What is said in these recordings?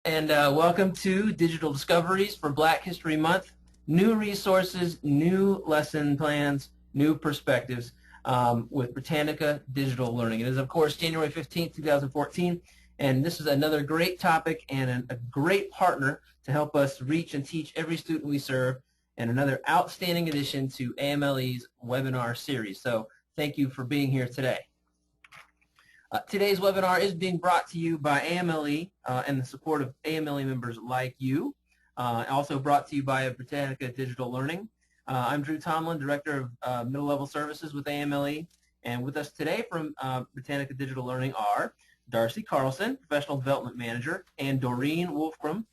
and welcome to Digital Discoveries for Black History Month. New resources, new lesson plans, new perspectives with Britannica Digital Learning. It is, of course, January 15th, 2014, and this is another great topic and a great partner to help us reach and teach every student we serve, and another outstanding addition to AMLE's webinar series. So thank you for being here today. Today's webinar is being brought to you by AMLE and the support of AMLE members like you. Also brought to you by Britannica Digital Learning. I'm Drew Tomlin, Director of Middle Level Services with AMLE. And with us today from Britannica Digital Learning are Darcy Carlson, Professional Development Manager, and Doreen Wolfgram,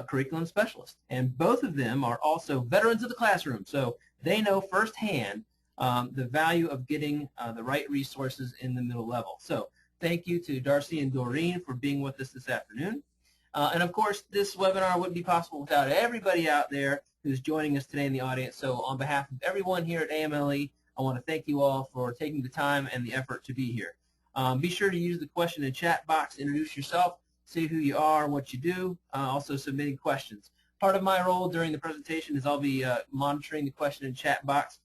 Curriculum Specialist. And both of them are also veterans of the classroom, so they know firsthand the value of getting the right resources in the middle level. So thank you to Darcy and Doreen for being with us this afternoon. And of course, this webinar wouldn't be possible without everybody out there who's joining us today in the audience. So on behalf of everyone here at AMLE, I want to thank you all for taking the time and the effort to be here. Be sure to use the question and chat box, introduce yourself, say who you are, what you do, also submitting questions. Part of my role during the presentation is I'll be monitoring the question and chat box.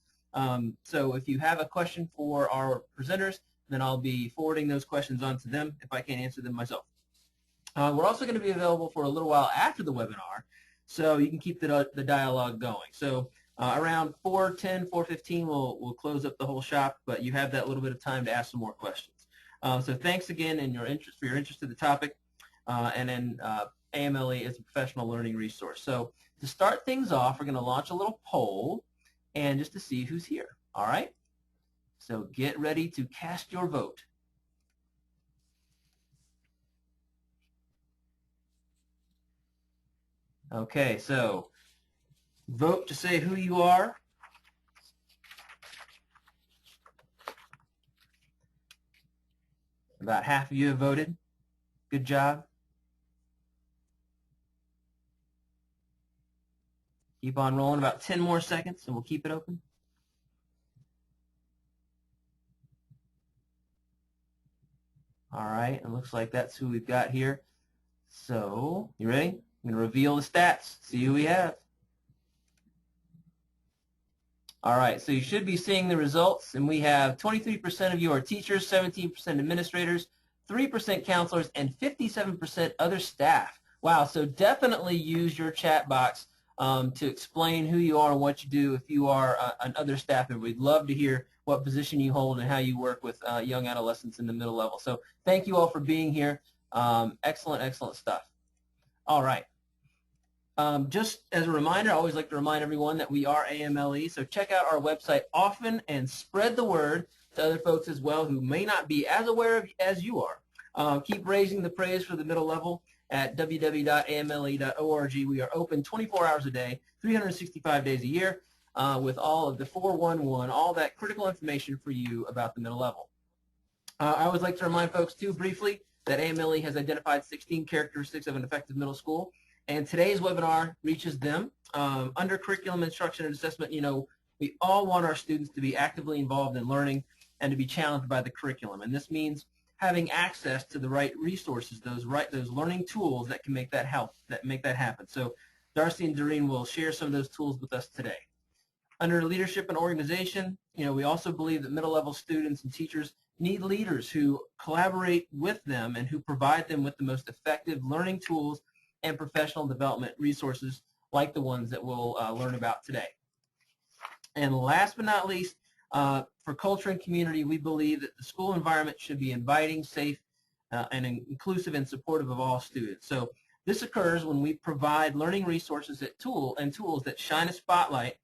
So if you have a question for our presenters, then I'll be forwarding those questions on to them if I can't answer them myself. We're also going to be available for a little while after the webinar, so you can keep the dialogue going. So around 4:10, 4:15, we'll close up the whole shop, but you have that little bit of time to ask some more questions. So thanks again for your interest in the topic, and then AMLE is a professional learning resource. So to start things off, we're going to launch a little poll, and just to see who's here. All right? So get ready to cast your vote. Okay, so vote to say who you are. About half of you have voted. Good job. Keep on rolling. About 10 more seconds, and we'll keep it open. All right, it looks like that's who we've got here. So, you ready? I'm going to reveal the stats, see who we have. All right, so you should be seeing the results, and we have 23% of you are teachers, 17% administrators, 3% counselors, and 57% other staff. Wow, so definitely use your chat box to explain who you are and what you do if you are an other staff member. We'd love to hear what position you hold and how you work with young adolescents in the middle level. So thank you all for being here. Excellent, excellent stuff. All right. Just as a reminder, I always like to remind everyone that we are AMLE, so check out our website often and spread the word to other folks as well who may not be as aware of as you are. Keep raising the praise for the middle level at www.amle.org. We are open 24 hours a day, 365 days a year, with all of the 411, all that critical information for you about the middle level. I always like to remind folks, too, briefly, that AMLE has identified 16 characteristics of an effective middle school. And today's webinar reaches them. Under curriculum instruction and assessment, we all want our students to be actively involved in learning and to be challenged by the curriculum. And this means having access to the right resources, those learning tools that can make that happen. So Darcy and Doreen will share some of those tools with us today. Under leadership and organization, we also believe that middle level students and teachers need leaders who collaborate with them and who provide them with the most effective learning tools and professional development resources like the ones that we'll learn about today. And last but not least, for culture and community, we believe that the school environment should be inviting, safe, and inclusive and supportive of all students. So this occurs when we provide learning resources and tools that shine a spotlight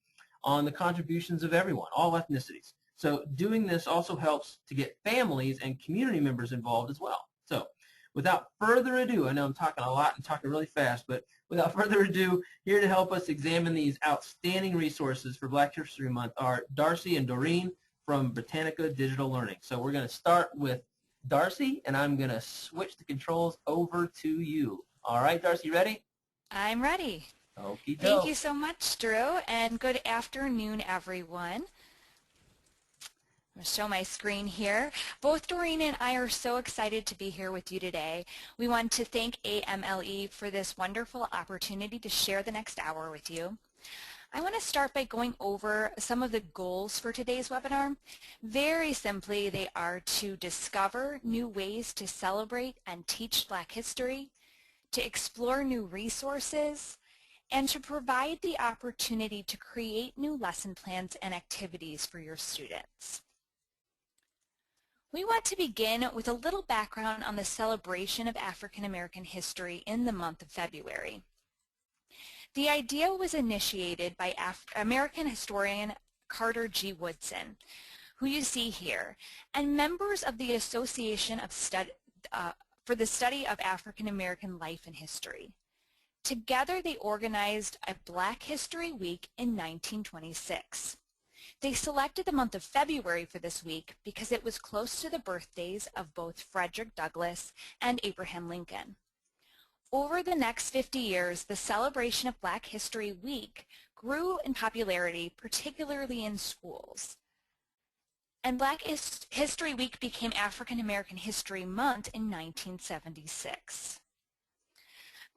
on the contributions of everyone, all ethnicities. So doing this also helps to get families and community members involved as well. So without further ado, I know I'm talking a lot and talking really fast, but without further ado, here to help us examine these outstanding resources for Black History Month are Darcy and Doreen from Britannica Digital Learning. So we're going to start with Darcy, and I'm going to switch the controls over to you. All right, Darcy, ready? I'm ready. Okie doke. Thank you so much, Drew, and good afternoon, everyone. I'm going to show my screen here. Both Doreen and I are so excited to be here with you today. We want to thank AMLE for this wonderful opportunity to share the next hour with you. I want to start by going over some of the goals for today's webinar. Very simply, they are to discover new ways to celebrate and teach Black history, to explore new resources, and to provide the opportunity to create new lesson plans and activities for your students. We want to begin with a little background on the celebration of African American history in the month of February. The idea was initiated by American historian Carter G. Woodson, who you see here, and members of the Association of for the Study of African American Life and History. Together they organized a Black History Week in 1926. They selected the month of February for this week because it was close to the birthdays of both Frederick Douglass and Abraham Lincoln. Over the next 50 years, the celebration of Black History Week grew in popularity, particularly in schools. And Black History Week became African American History Month in 1976.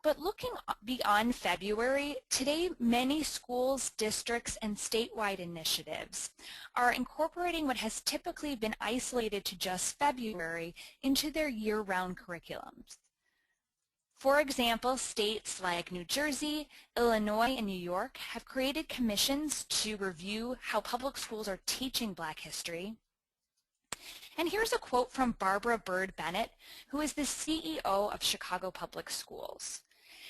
But looking beyond February, today many schools, districts, and statewide initiatives are incorporating what has typically been isolated to just February into their year-round curriculums. For example, states like New Jersey, Illinois, and New York have created commissions to review how public schools are teaching Black history. And here's a quote from Barbara Bird Bennett, who is the CEO of Chicago Public Schools.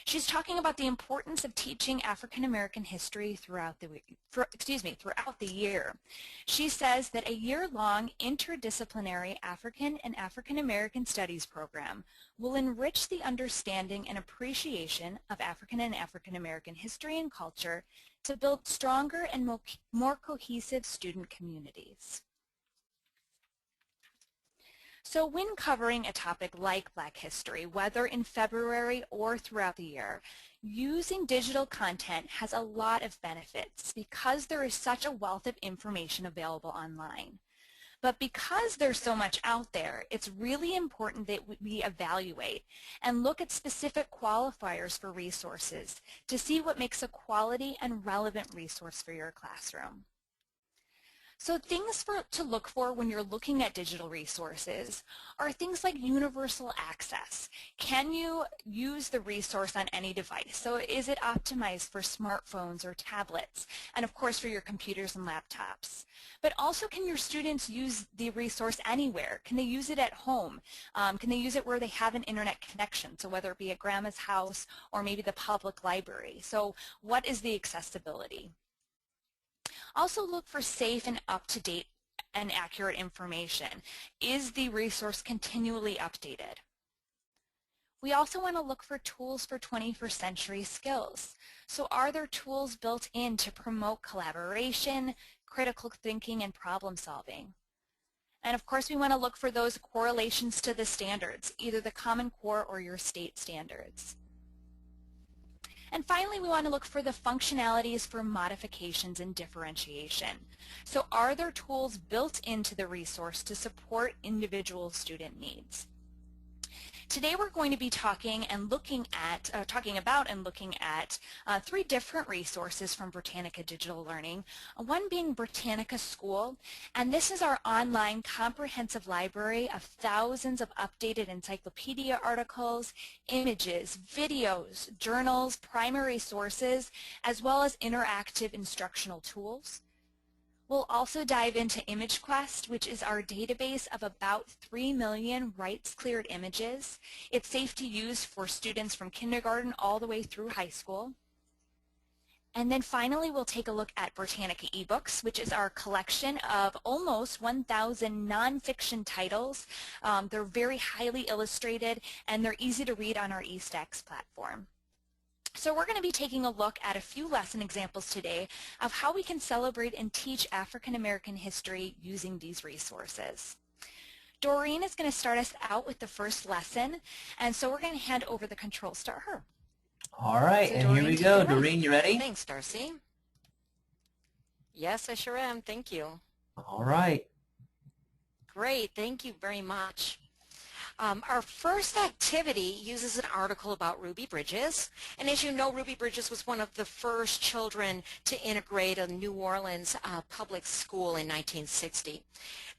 She's talking about the importance of teaching African American history throughout the year. She says that a year-long interdisciplinary African and African American Studies program will enrich the understanding and appreciation of African and African American history and culture to build stronger and more cohesive student communities. So when covering a topic like Black history, whether in February or throughout the year, using digital content has a lot of benefits because there is such a wealth of information available online. But because there's so much out there, it's really important that we evaluate and look at specific qualifiers for resources to see what makes a quality and relevant resource for your classroom. So things to look for when you're looking at digital resources are things like universal access. Can you use the resource on any device? So is it optimized for smartphones or tablets? And of course for your computers and laptops. But also, can your students use the resource anywhere? Can they use it at home? Can they use it where they have an internet connection? So whether it be at grandma's house or maybe the public library. So what is the accessibility? Also look for safe and up-to-date and accurate information. Is the resource continually updated? We also want to look for tools for 21st century skills. So are there tools built in to promote collaboration, critical thinking, and problem solving? And of course we want to look for those correlations to the standards, either the Common Core or your state standards. And finally, we want to look for the functionalities for modifications and differentiation. So are there tools built into the resource to support individual student needs? Today we're going to be talking about and looking at three different resources from Britannica Digital Learning, one being Britannica School, and this is our online comprehensive library of thousands of updated encyclopedia articles, images, videos, journals, primary sources, as well as interactive instructional tools. We'll also dive into ImageQuest, which is our database of about 3 million rights-cleared images. It's safe to use for students from kindergarten all the way through high school. And then finally, we'll take a look at Britannica eBooks, which is our collection of almost 1,000 nonfiction titles. They're very highly illustrated, and they're easy to read on our eStax platform. So we're going to be taking a look at a few lesson examples today of how we can celebrate and teach African American history using these resources. Doreen is going to start us out with the first lesson, and so we're going to hand over the controls to her. All right, so and Doreen, here we go. Doreen, you ready? Thanks, Darcy. Yes, I sure am. Thank you. All right. Great, thank you very much. Our first activity uses an article about Ruby Bridges, and as you know, Ruby Bridges was one of the first children to integrate a New Orleans public school in 1960.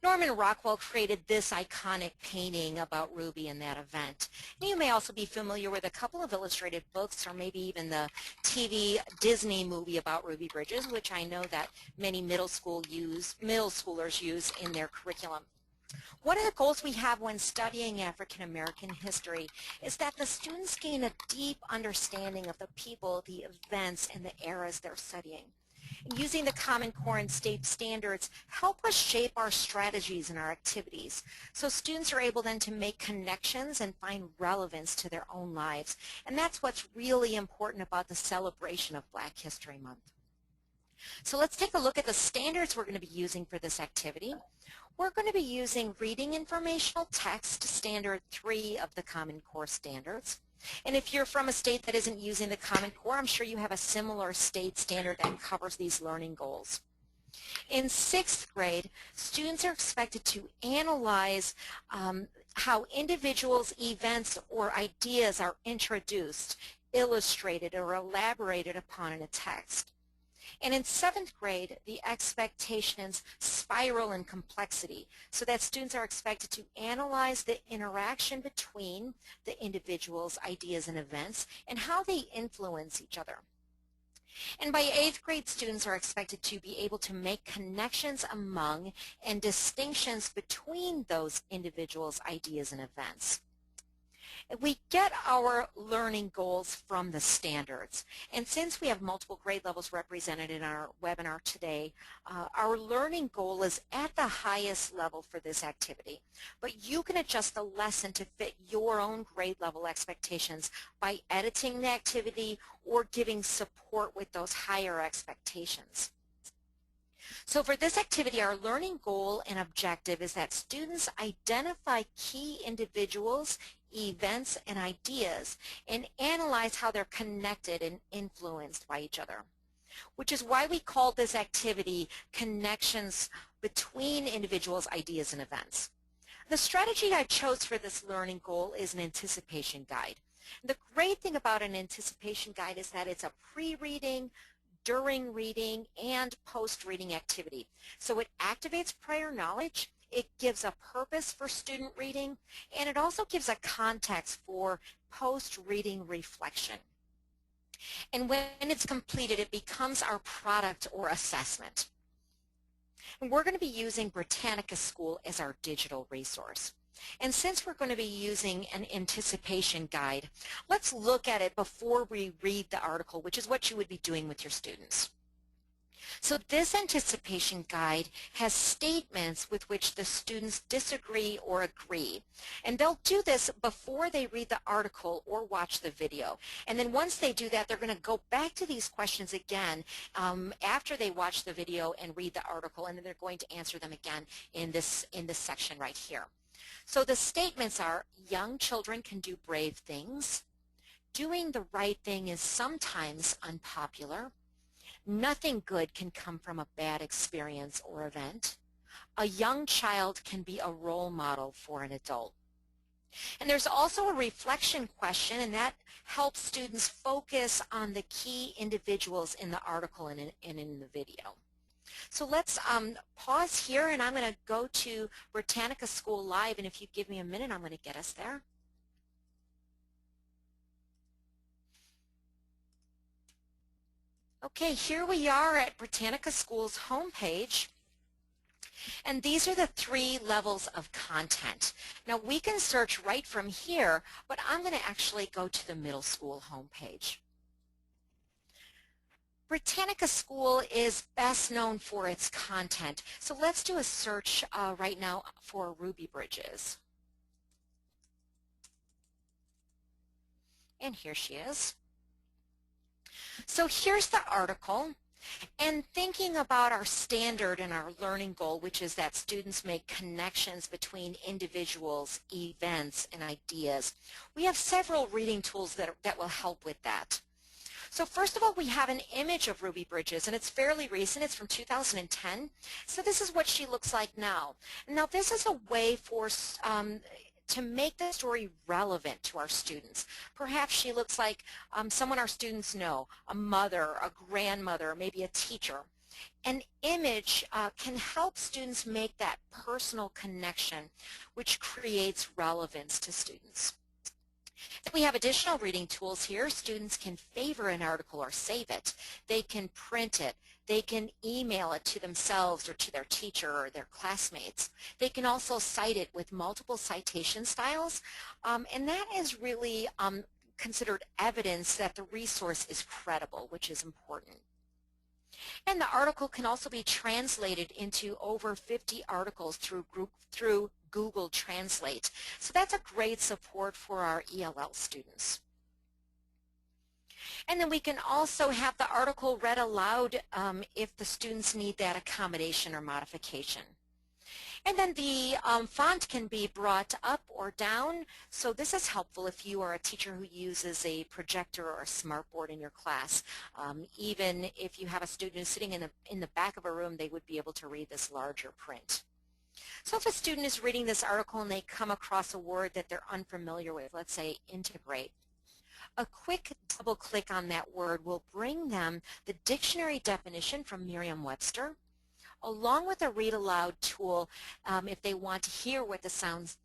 Norman Rockwell created this iconic painting about Ruby in that event. And you may also be familiar with a couple of illustrated books, or maybe even the TV Disney movie about Ruby Bridges, which I know that many middle schoolers use in their curriculum. One of the goals we have when studying African American history is that the students gain a deep understanding of the people, the events, and the eras they're studying. And using the Common Core and state standards help us shape our strategies and our activities. So students are able then to make connections and find relevance to their own lives. And that's what's really important about the celebration of Black History Month. So let's take a look at the standards we're going to be using for this activity. We're going to be using Reading Informational Text, Standard 3 of the Common Core standards. And if you're from a state that isn't using the Common Core, I'm sure you have a similar state standard that covers these learning goals. In 6th grade, students are expected to analyze how individuals, events, or ideas are introduced, illustrated, or elaborated upon in a text. And in 7th grade, the expectations spiral in complexity, so that students are expected to analyze the interaction between the individuals, ideas, and events, and how they influence each other. And by 8th grade, students are expected to be able to make connections among and distinctions between those individuals, ideas, and events. We get our learning goals from the standards, and since we have multiple grade levels represented in our webinar today, our learning goal is at the highest level for this activity, but you can adjust the lesson to fit your own grade level expectations by editing the activity or giving support with those higher expectations. So for this activity, our learning goal and objective is that students identify key individuals, events, and ideas, and analyze how they're connected and influenced by each other, which is why we call this activity Connections Between Individuals, Ideas, and Events. The strategy I chose for this learning goal is an anticipation guide. The great thing about an anticipation guide is that it's a pre-reading, during reading, and post-reading activity. So it activates prior knowledge, it gives a purpose for student reading, and it also gives a context for post-reading reflection. And when it's completed, it becomes our product or assessment. And we're going to be using Britannica School as our digital resource. And since we're going to be using an anticipation guide, let's look at it before we read the article, which is what you would be doing with your students. So this anticipation guide has statements with which the students disagree or agree. And they'll do this before they read the article or watch the video. And then once they do that, they're going to go back to these questions again after they watch the video and read the article, and then they're going to answer them again in this section right here. So the statements are, young children can do brave things. Doing the right thing is sometimes unpopular. Nothing good can come from a bad experience or event. A young child can be a role model for an adult. And there's also a reflection question, and that helps students focus on the key individuals in the article and in the video. So let's pause here, and I'm going to go to Britannica School Live, and if you give me a minute, I'm going to get us there. Okay, here we are at Britannica School's homepage, and these are the 3 levels of content. Now we can search right from here, but I'm going to actually go to the middle school homepage. Britannica School is best known for its content, so let's do a search right now for Ruby Bridges. And here she is. So here's the article, and thinking about our standard and our learning goal, which is that students make connections between individuals, events, and ideas, we have several reading tools that will help with that. So first of all, we have an image of Ruby Bridges, and it's fairly recent. It's from 2010. So this is what she looks like now. Now this is a way for to make the story relevant to our students. Perhaps she looks like someone our students know, a mother, a grandmother, maybe a teacher. An image can help students make that personal connection, which creates relevance to students. Then we have additional reading tools here. Students can favorite an article or save it. They can print it. They can email it to themselves or to their teacher or their classmates. They can also cite it with multiple citation styles, and that is really considered evidence that the resource is credible, which is important. And the article can also be translated into over 50 articles through Google Translate. So that's a great support for our ELL students. And then we can also have the article read aloud if the students need that accommodation or modification. And then the font can be brought up or down, so this is helpful if you are a teacher who uses a projector or a smartboard in your class. Even if you have a student who's sitting in the back of a room, they would be able to read this larger print. So if a student is reading this article and they come across a word that they're unfamiliar with, let's say integrate, a quick double click on that word will bring them the dictionary definition from Merriam-Webster, along with a read aloud tool if they want to hear what the sounds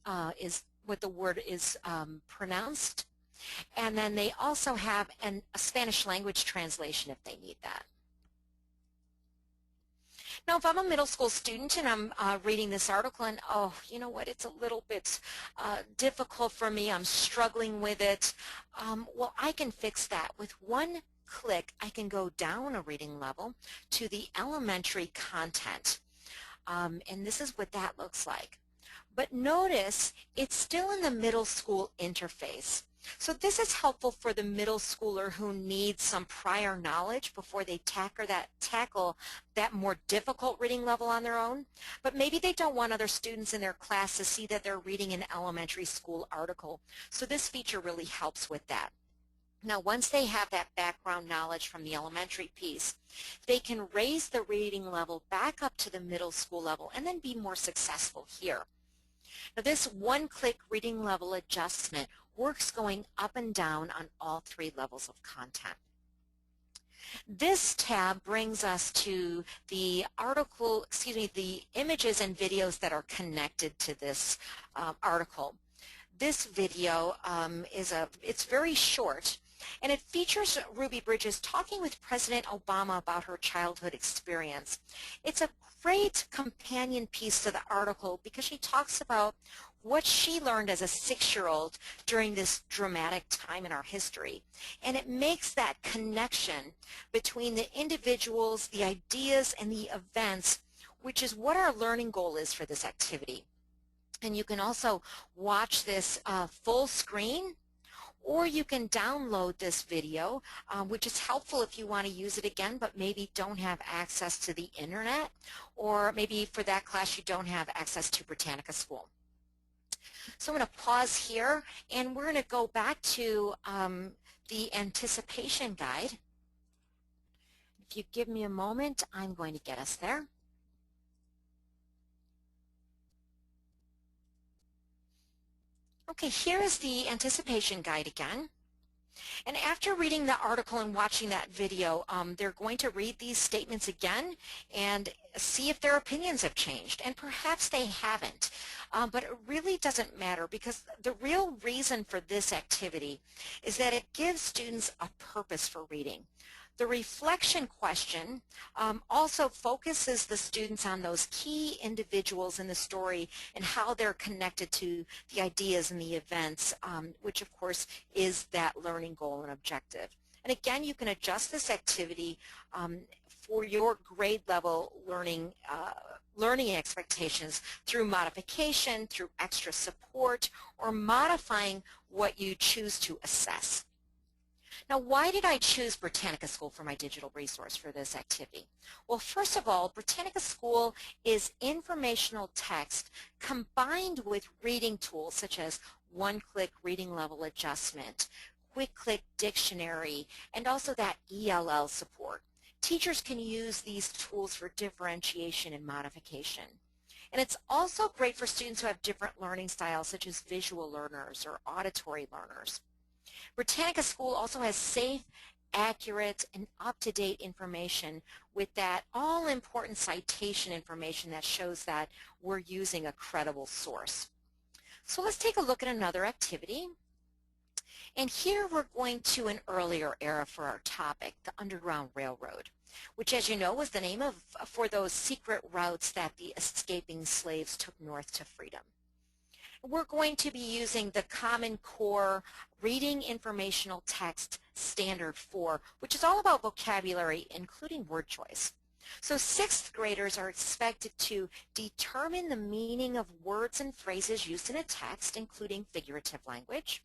what the word is pronounced. And then they also have a Spanish language translation if they need that. Now, if I'm a middle school student and I'm reading this article and, oh, you know what, it's a little bit difficult for me, I'm struggling with it, well, I can fix that. With one click, I can go down a reading level to the elementary content. And this is what that looks like. But notice it's still in the middle school interface. So this is helpful for the middle schooler who needs some prior knowledge before they tackle that more difficult reading level on their own. But maybe they don't want other students in their class to see that they're reading an elementary school article. So this feature really helps with that. Now, once they have that background knowledge from the elementary piece, they can raise the reading level back up to the middle school level and then be more successful here. Now, this one-click reading level adjustment works going up and down on all three levels of content. This tab brings us to the the images and videos that are connected to this article. This video it's very short, and it features Ruby Bridges talking with President Obama about her childhood experience. It's a great companion piece to the article because she talks about what she learned as a 6-year-old during this dramatic time in our history. And it makes that connection between the individuals, the ideas, and the events, which is what our learning goal is for this activity. And you can also watch this full screen, or you can download this video, which is helpful if you want to use it again but maybe don't have access to the internet, or maybe for that class you don't have access to Britannica School. So I'm going to pause here, and we're going to go back to the anticipation guide. If you give me a moment, I'm going to get us there. Okay, here is the anticipation guide again. And after reading the article and watching that video, they're going to read these statements again and see if their opinions have changed. And perhaps they haven't. But it really doesn't matter, because the real reason for this activity is that it gives students a purpose for reading. The reflection question also focuses the students on those key individuals in the story and how they're connected to the ideas and the events, which of course is that learning goal and objective. And again, you can adjust this activity for your grade level learning expectations through modification, through extra support, or modifying what you choose to assess. Now, why did I choose Britannica School for my digital resource for this activity? Well, first of all, Britannica School is informational text combined with reading tools such as one-click reading level adjustment, Quick Click Dictionary, and also that ELL support. Teachers can use these tools for differentiation and modification. And it's also great for students who have different learning styles, such as visual learners or auditory learners. Britannica School also has safe, accurate, and up-to-date information with that all-important citation information that shows that we're using a credible source. So let's take a look at another activity. And here we're going to an earlier era for our topic, the Underground Railroad, which, as you know, was the name for those secret routes that the escaping slaves took north to freedom. We're going to be using the Common Core Reading Informational Text Standard 4, which is all about vocabulary, including word choice. So 6th graders are expected to determine the meaning of words and phrases used in a text, including figurative language.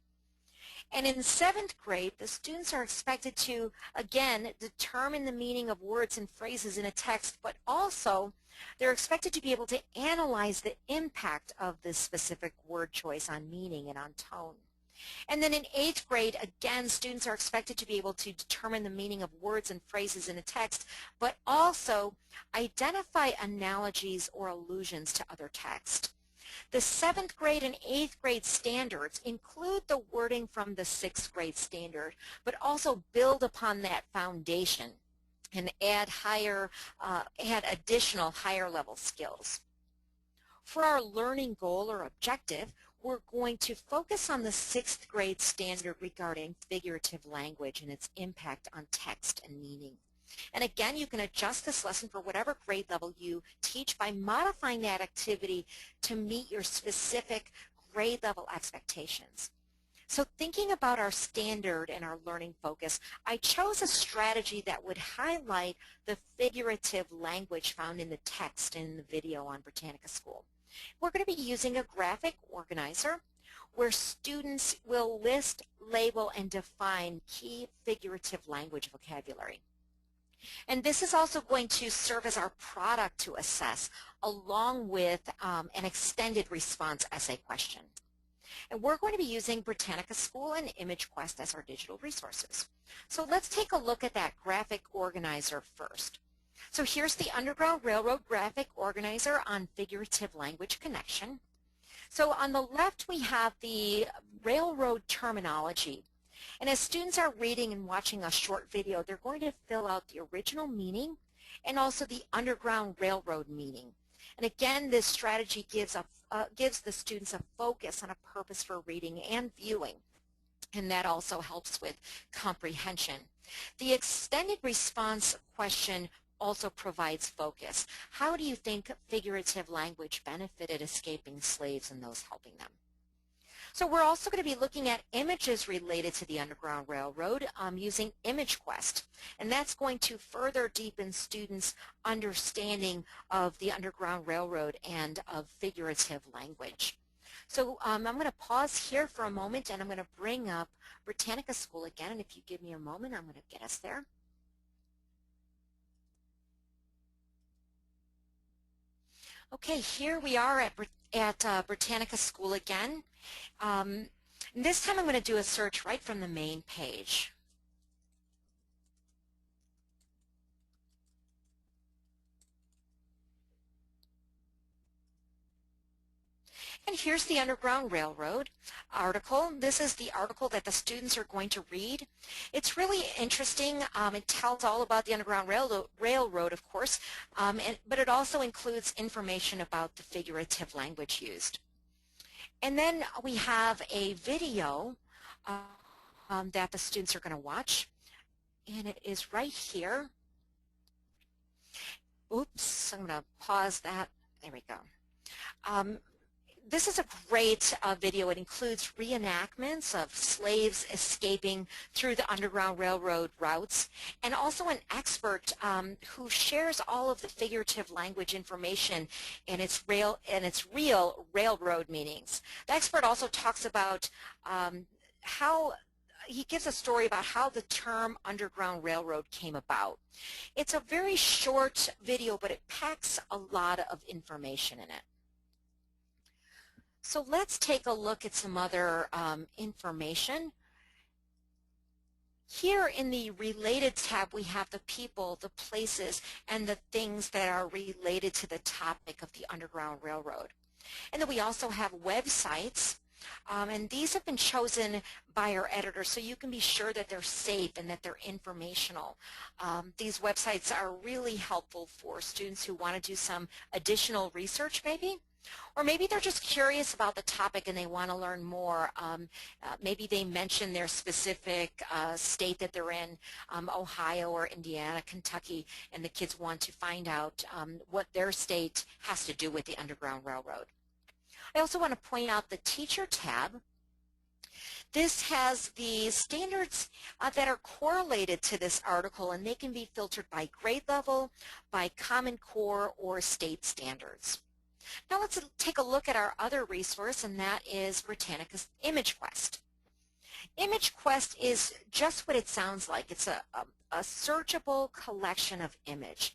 And in 7th grade, the students are expected to, again, determine the meaning of words and phrases in a text, but also they're expected to be able to analyze the impact of this specific word choice on meaning and on tone. And then in 8th grade, again, students are expected to be able to determine the meaning of words and phrases in a text, but also identify analogies or allusions to other text. The 7th grade and 8th grade standards include the wording from the 6th grade standard, but also build upon that foundation and add additional higher level skills. For our learning goal or objective, we're going to focus on the 6th grade standard regarding figurative language and its impact on text and meaning. And again, you can adjust this lesson for whatever grade level you teach by modifying that activity to meet your specific grade level expectations. So thinking about our standard and our learning focus, I chose a strategy that would highlight the figurative language found in the text in the video on Britannica School. We're going to be using a graphic organizer where students will list, label, and define key figurative language vocabulary. And this is also going to serve as our product to assess, along with an extended response essay question. And we're going to be using Britannica School and ImageQuest as our digital resources. So let's take a look at that graphic organizer first. So here's the Underground Railroad graphic organizer on figurative language connection. So on the left we have the railroad terminology. And as students are reading and watching a short video, they're going to fill out the original meaning and also the Underground Railroad meaning. And again, this strategy gives the students a focus on a purpose for reading and viewing. And that also helps with comprehension. The extended response question also provides focus. How do you think figurative language benefited escaping slaves and those helping them? So we're also going to be looking at images related to the Underground Railroad using ImageQuest. And that's going to further deepen students' understanding of the Underground Railroad and of figurative language. So I'm going to pause here for a moment and I'm going to bring up Britannica School again. And if you give me a moment, I'm going to get us there. Okay, here we are at Britannica School again. This time I'm going to do a search right from the main page. And here's the Underground Railroad article. This is the article that the students are going to read. It's really interesting. It tells all about the Underground Railroad, of course, but it also includes information about the figurative language used. And then we have a video that the students are going to watch, and it is right here. Oops, I'm going to pause that. There we go. This is a great video. It includes reenactments of slaves escaping through the Underground Railroad routes, and also an expert who shares all of the figurative language information and its real railroad meanings. The expert also talks about he gives a story about how the term Underground Railroad came about. It's a very short video, but it packs a lot of information in it. So let's take a look at some other information. Here in the Related tab, we have the people, the places, and the things that are related to the topic of the Underground Railroad. And then we also have websites, and these have been chosen by our editor so you can be sure that they're safe and that they're informational. These websites are really helpful for students who want to do some additional research maybe, or maybe they're just curious about the topic and they want to learn more. Maybe they mention their specific state that they're in, Ohio or Indiana, Kentucky, and the kids want to find out what their state has to do with the Underground Railroad. I also want to point out the Teacher tab. This has the standards that are correlated to this article, and they can be filtered by grade level, by Common Core, or state standards. Now let's take a look at our other resource, and that is Britannica's ImageQuest. ImageQuest is just what it sounds like. It's a searchable collection of images.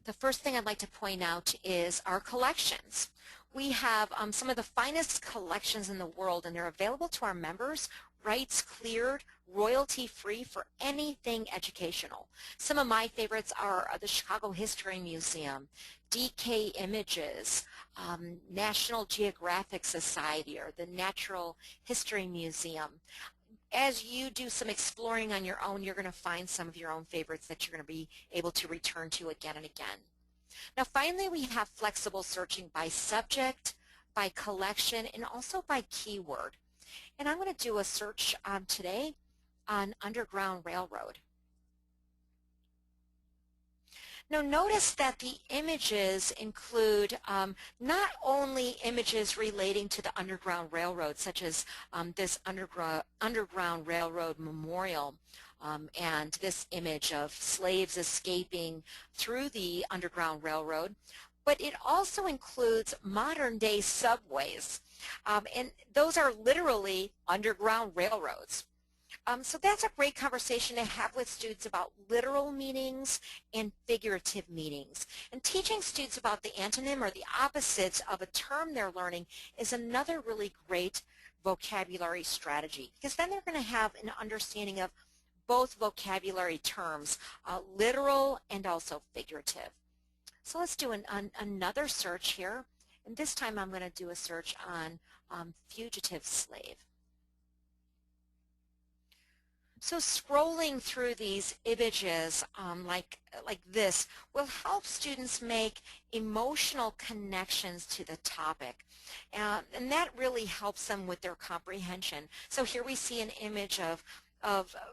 The first thing I'd like to point out is our collections. We have some of the finest collections in the world, and they're available to our members, rights cleared, royalty-free for anything educational. Some of my favorites are the Chicago History Museum, DK Images, National Geographic Society, or the Natural History Museum. As you do some exploring on your own, you're going to find some of your own favorites that you're going to be able to return to again and again. Now finally, we have flexible searching by subject, by collection, and also by keyword. And I'm going to do a search today on Underground Railroad. Now notice that the images include not only images relating to the Underground Railroad, such as this Underground Railroad Memorial and this image of slaves escaping through the Underground Railroad, but it also includes modern-day subways, and those are literally underground railroads. So that's a great conversation to have with students about literal meanings and figurative meanings. And teaching students about the antonym or the opposites of a term they're learning is another really great vocabulary strategy, because then they're going to have an understanding of both vocabulary terms, literal and also figurative. So let's do another search here, and this time I'm going to do a search on fugitive slave. So scrolling through these images like this will help students make emotional connections to the topic, and that really helps them with their comprehension. So here we see an image of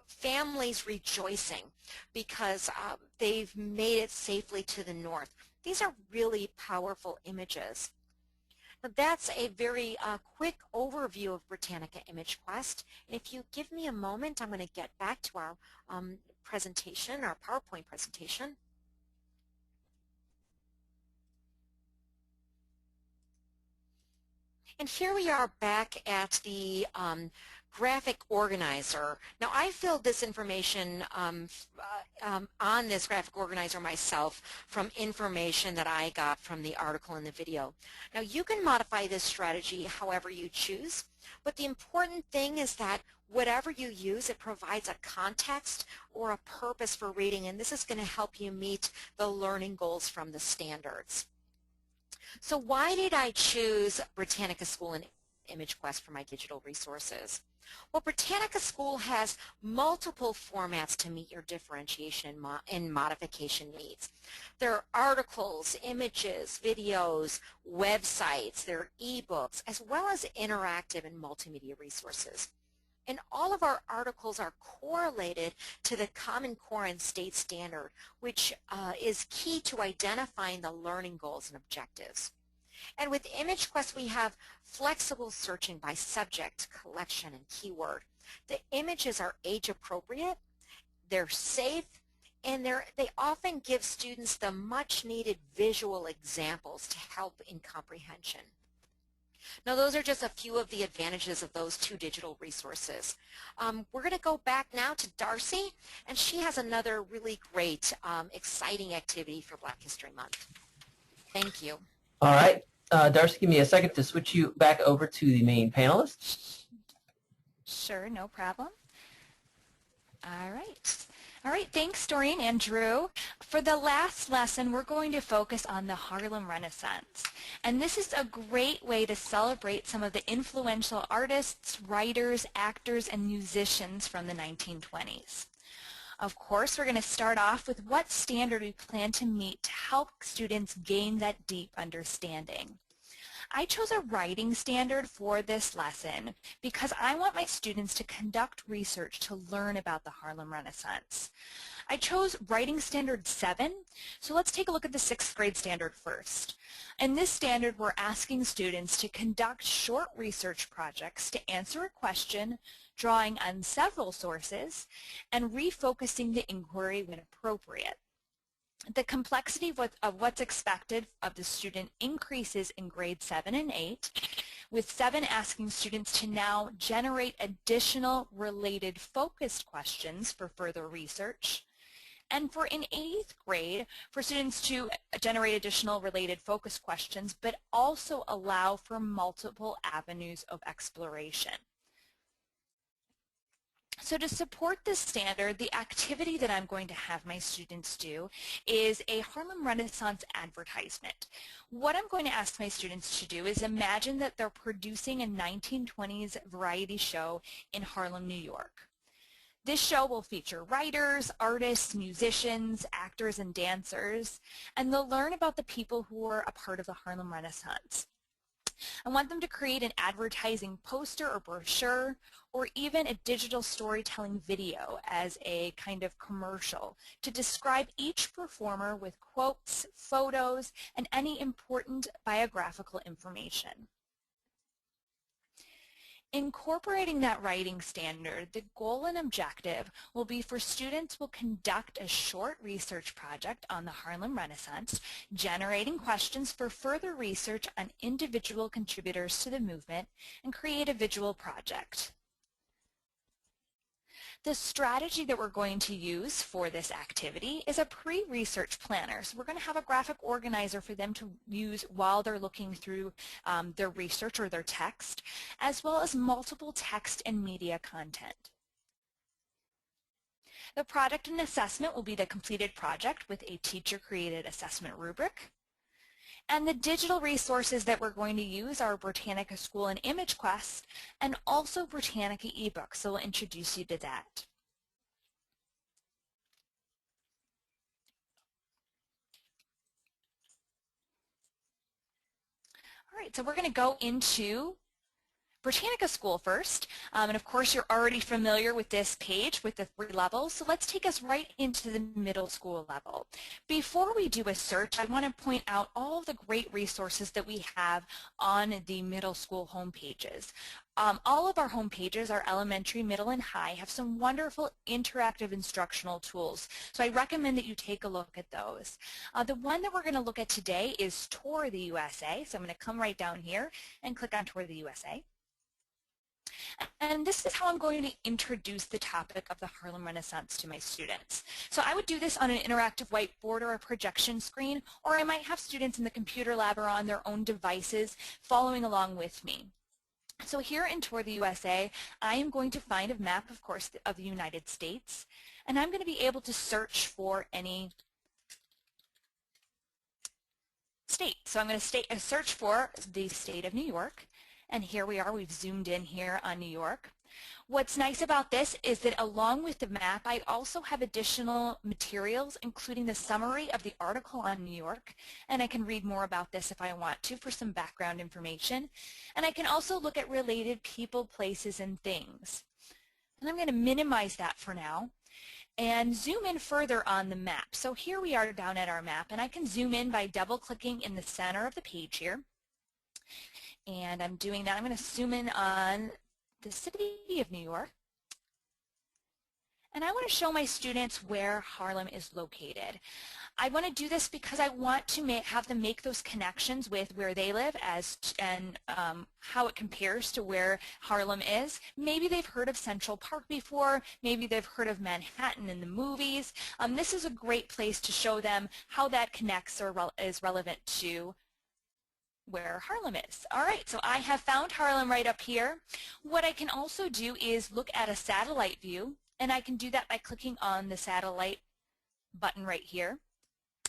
families rejoicing because they've made it safely to the north. These are really powerful images. Now that's a very quick overview of Britannica ImageQuest. And if you give me a moment, I'm going to get back to our presentation, our PowerPoint presentation. And here we are back at the graphic organizer. Now I filled this information on this graphic organizer myself from information that I got from the article and the video. Now you can modify this strategy however you choose, but the important thing is that whatever you use, it provides a context or a purpose for reading, and this is going to help you meet the learning goals from the standards. So why did I choose Britannica School and ImageQuest for my digital resources? Well, Britannica School has multiple formats to meet your differentiation and modification needs. There are articles, images, videos, websites, there are ebooks, as well as interactive and multimedia resources. And all of our articles are correlated to the Common Core and state standard, which is key to identifying the learning goals and objectives. And with ImageQuest, we have flexible searching by subject, collection, and keyword. The images are age appropriate, they're safe, and they often give students the much needed visual examples to help in comprehension. Now those are just a few of the advantages of those two digital resources. We're going to go back now to Darcy, and she has another really great, exciting activity for Black History Month. Thank you. All right. Darcy, give me a second to switch you back over to the main panelists. Sure, no problem. All right. All right, thanks Doreen and Drew. For the last lesson, we're going to focus on the Harlem Renaissance. And this is a great way to celebrate some of the influential artists, writers, actors, and musicians from the 1920s. Of course, we're going to start off with what standard we plan to meet to help students gain that deep understanding. I chose a writing standard for this lesson because I want my students to conduct research to learn about the Harlem Renaissance. I chose writing standard 7, so let's take a look at the 6th grade standard first. In this standard, we're asking students to conduct short research projects to answer a question, drawing on several sources, and refocusing the inquiry when appropriate. The complexity of what's expected of the student increases in grade 7 and 8, with 7 asking students to now generate additional related focused questions for further research. And for in 8th grade, for students to generate additional related focused questions, but also allow for multiple avenues of exploration. So to support this standard, the activity that I'm going to have my students do is a Harlem Renaissance advertisement. What I'm going to ask my students to do is imagine that they're producing a 1920s variety show in Harlem, New York. This show will feature writers, artists, musicians, actors, and dancers, and they'll learn about the people who were a part of the Harlem Renaissance. I want them to create an advertising poster or brochure or even a digital storytelling video as a kind of commercial to describe each performer with quotes, photos, and any important biographical information. Incorporating that writing standard, the goal and objective will be for students will conduct a short research project on the Harlem Renaissance, generating questions for further research on individual contributors to the movement, and create a visual project. The strategy that we're going to use for this activity is a pre-research planner. So we're going to have a graphic organizer for them to use while they're looking through their research or their text, as well as multiple text and media content. The product and assessment will be the completed project with a teacher-created assessment rubric. And the digital resources that we're going to use are Britannica School and ImageQuest, and also Britannica eBooks, so we'll introduce you to that. All right, so we're going to go into Britannica School first, and of course you're already familiar with this page with the 3 levels, so let's take us right into the middle school level. Before we do a search, I want to point out all of the great resources that we have on the middle school home pages. All of our home pages, our elementary, middle, and high, have some wonderful interactive instructional tools, so I recommend that you take a look at those. The one that we're going to look at today is Tour the USA, so I'm going to come right down here and click on Tour the USA. And this is how I'm going to introduce the topic of the Harlem Renaissance to my students. So I would do this on an interactive whiteboard or a projection screen, or I might have students in the computer lab or on their own devices following along with me. So here in Tour the USA, I am going to find a map, of course, of the United States, and I'm going to be able to search for any state. So I'm going to search for the state of New York. And here we are, we've zoomed in here on New York. What's nice about this is that along with the map, I also have additional materials, including the summary of the article on New York, and I can read more about this if I want to for some background information. And I can also look at related people, places, and things. And I'm going to minimize that for now and zoom in further on the map. So here we are down at our map, and I can zoom in by double-clicking in the center of the page here. And I'm doing that. I'm going to zoom in on the city of New York. And I want to show my students where Harlem is located. I want to do this because I want to have them make those connections with where they live and how it compares to where Harlem is. Maybe they've heard of Central Park before. Maybe they've heard of Manhattan in the movies. This is a great place to show them how that connects or is relevant to where Harlem is. All right, so I have found Harlem right up here. What I can also do is look at a satellite view, and I can do that by clicking on the satellite button right here.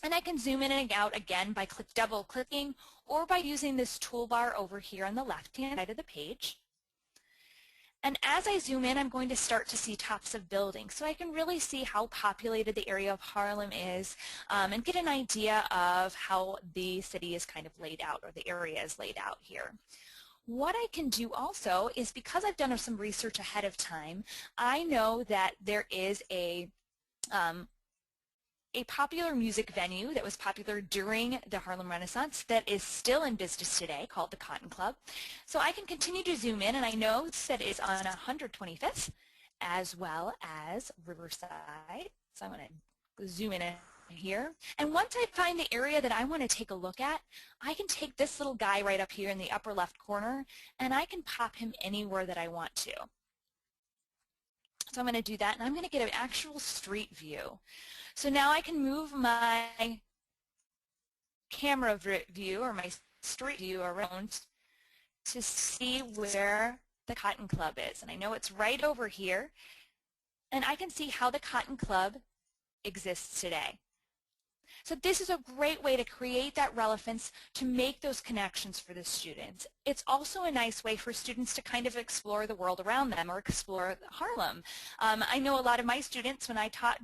And I can zoom in and out again by double clicking or by using this toolbar over here on the left-hand side of the page. And as I zoom in, I'm going to start to see tops of buildings, so I can really see how populated the area of Harlem is and get an idea of how the city is kind of laid out, or the area is laid out here. What I can do also is, because I've done some research ahead of time, I know that there is a popular music venue that was popular during the Harlem Renaissance that is still in business today, called the Cotton Club. So I can continue to zoom in, and I know that it's on 125th as well as Riverside. So I'm going to zoom in here. And once I find the area that I want to take a look at, I can take this little guy right up here in the upper left corner, and I can pop him anywhere that I want to. So I'm going to do that, and I'm going to get an actual street view. So now I can move my camera view, or my street view, around to see where the Cotton Club is. And I know it's right over here, and I can see how the Cotton Club exists today. So this is a great way to create that relevance, to make those connections for the students. It's also a nice way for students to kind of explore the world around them, or explore Harlem. I know a lot of my students, when I taught,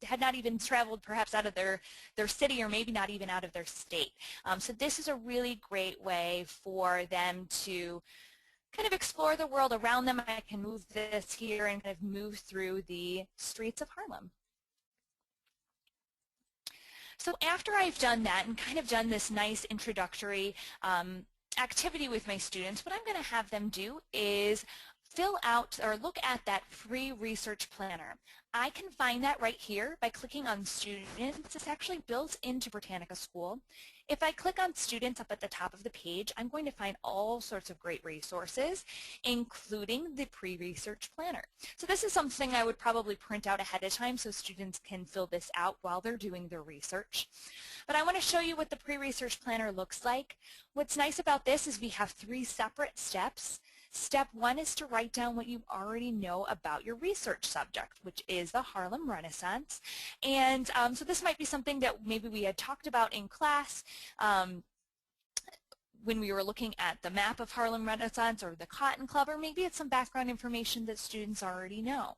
had not even traveled perhaps out of their city, or maybe not even out of their state. So this is a really great way for them to kind of explore the world around them. I can move this here and kind of move through the streets of Harlem. So after I've done that and kind of done this nice introductory activity with my students, what I'm going to have them do is fill out or look at that free research planner. I can find that right here by clicking on Students. It's actually built into Britannica School. If I click on Students up at the top of the page, I'm going to find all sorts of great resources, including the pre-research planner. So this is something I would probably print out ahead of time so students can fill this out while they're doing their research. But I want to show you what the pre-research planner looks like. What's nice about this is we have 3 separate steps. Step 1 is to write down what you already know about your research subject, which is the Harlem Renaissance. And so this might be something that maybe we had talked about in class when we were looking at the map of Harlem Renaissance or the Cotton Club, or maybe it's some background information that students already know.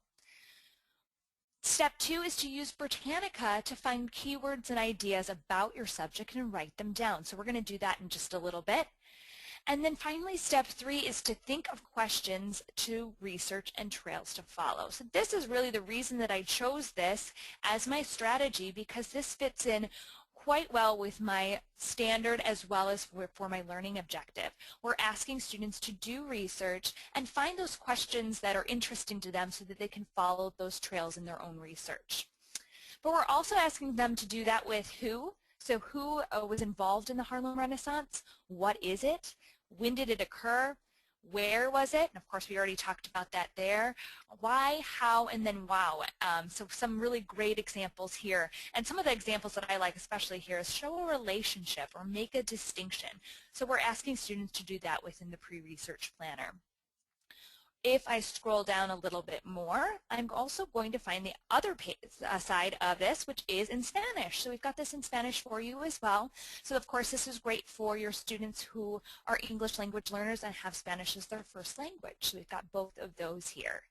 Step 2 is to use Britannica to find keywords and ideas about your subject and write them down. So we're going to do that in just a little bit. And then finally, step 3 is to think of questions to research and trails to follow. So this is really the reason that I chose this as my strategy, because this fits in quite well with my standard as well as for my learning objective. We're asking students to do research and find those questions that are interesting to them so that they can follow those trails in their own research. But we're also asking them to do that with who. So who was involved in the Harlem Renaissance? What is it? When did it occur? Where was it? And of course, we already talked about that there. Why, how, and then wow. So some really great examples here. And some of the examples that I like especially here is show a relationship or make a distinction. So we're asking students to do that within the pre-research planner. If I scroll down a little bit more, I'm also going to find the other side of this, which is in Spanish. So we've got this in Spanish for you as well. So of course, this is great for your students who are English language learners and have Spanish as their first language. So we've got both of those here.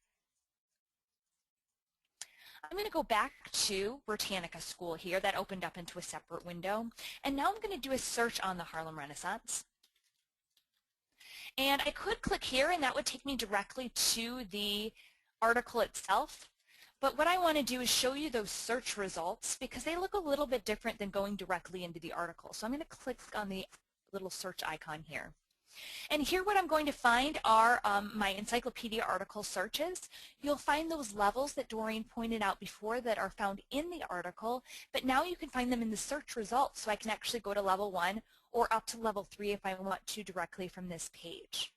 I'm going to go back to Britannica School here. That opened up into a separate window. And now I'm going to do a search on the Harlem Renaissance. And I could click here, and that would take me directly to the article itself. But what I want to do is show you those search results, because they look a little bit different than going directly into the article. So I'm going to click on the little search icon here. And here what I'm going to find are my encyclopedia article searches. You'll find those levels that Doreen pointed out before that are found in the article, but now you can find them in the search results. So I can actually go to level 1 or up to level 3 if I want to directly from this page.